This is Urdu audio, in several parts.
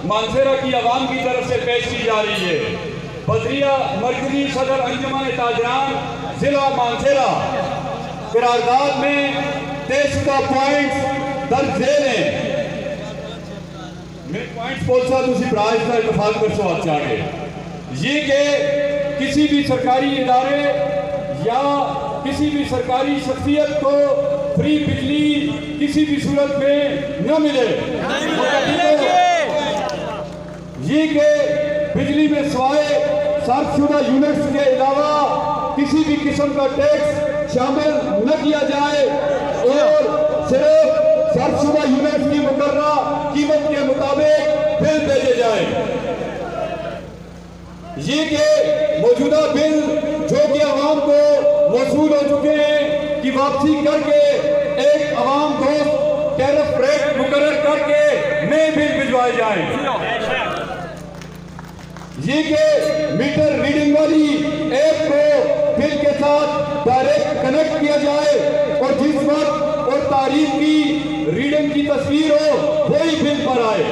مانسیرا کی عوام کی طرف سے پیش کی جا رہی ہے۔ بدریہ مرکزی صدر انجمن تاجران ضلع مانسیرا قرارداد میں 23 پوائنٹس درج ذیل ہیں۔ میں پوائنٹس پوچھا تو اسی براج کا اتفاق کر سو آج چاہے یہ کہ کسی بھی سرکاری ادارے یا کسی بھی سرکاری شخصیت کو فری بجلی کسی بھی صورت میں نہ ملے۔ یہ کہ بجلی میں سوائے صرف شدہ یونٹس کے علاوہ کسی بھی قسم کا ٹیکس شامل نہ کیا جائے اور صرف صرف شدہ یونٹس کی مقررہ قیمت کے مطابق بل بھیجے جائیں۔ یہ کہ موجودہ بل جو کہ عوام کو موصول ہو چکے ہیں کی واپسی کر کے ایک عوام دوست ٹیرف ریٹ مقرر کر کے نئے بل بھجوائے جائیں۔ یہ کہ میٹر ریڈنگ والی ایپ کو بل کے ساتھ ڈائریکٹ کنیکٹ کیا جائے اور جس وقت اور تاریخ کی ریڈنگ کی تصویر ہو وہی بل پر آئے۔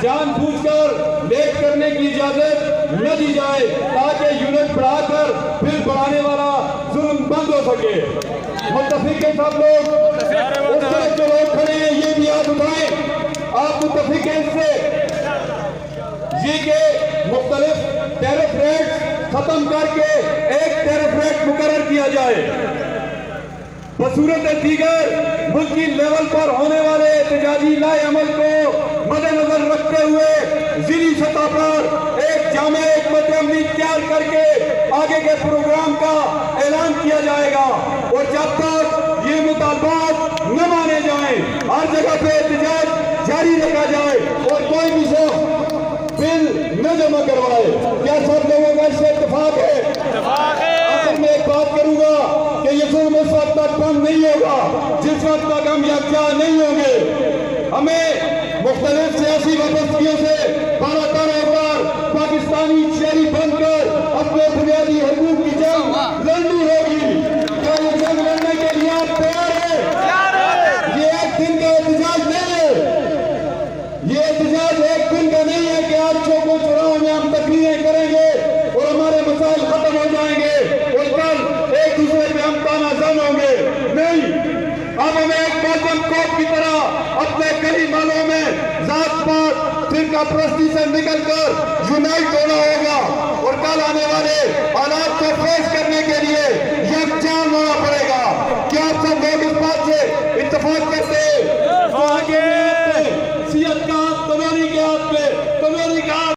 جان بوجھ کر لیٹ کرنے کی اجازت نہ دی جائے تاکہ یونٹ بڑھا کر بل بڑھانے والا ظلم بند ہو سکے۔ متفق ہیں سب لوگ؟ اس طرح جو لوگ کھڑے ہیں یہ بھی ہاتھ اٹھائیں۔ آپ متفق ہیں اس سے؟ یہ کہ مختلف ٹیرف ریٹ ختم کر کے ایک ٹیرف ریٹ مقرر کیا جائے۔ بصورت دیگر ملکی لیول پر ہونے والے احتجاجی لائے عمل کو مد نظر رکھتے ہوئے ضلعی سطح پر ایک جامع حکمت عملی تیار کر کے آگے کے پروگرام کا اعلان کیا جائے گا اور جب تک یہ مطالبات نہ مانے جائیں ہر جگہ پہ احتجاج جاری رکھا جائے اور کوئی بھی شخص بل نہ جمع کروائے۔ کیا سب لوگوں کا اس سے اتفاق ہے؟ آخر میں ایک بات کروں گا کہ یہ ظلم اس وقت تک بند نہیں ہوگا جس وقت تک ہم یکجا نہیں ہوں گے۔ ہمیں مختلف سیاسی وابستگیوں سے بالا تر ہو کر پاکستانی شہری بن کر اپنے بنیادی حقوق کی جنگ لڑنی ہوگی۔ کیا یہ جنگ لڑنے کے لیے آپ تیار ہیں؟ یہ ایک دن کا احتجاج نہیں ہے، یہ احتجاج ایک دن کا نہیں ہے کہ آج چوکوں چوراہوں میں ہم تقریریں کریں گے اور ہمارے مسائل ختم ہو جائیں گے اور کل ایک دوسرے پہ ہم تانا زن ہوں گے۔ نہیں، اب ہمیں ایک موجم کوپ کی طرح اپنے گلی محلوں میں ذات پات فرقہ پرستی سے نکل کر یونائٹ ہونا ہوگا اور کل آنے والے حالات کو فیس کرنے کے لیے یکجان ہونا پڑے گا۔ کیا آپ سب لوگ اس بات سے اتفاق کرتے ہیں؟ سیاست کا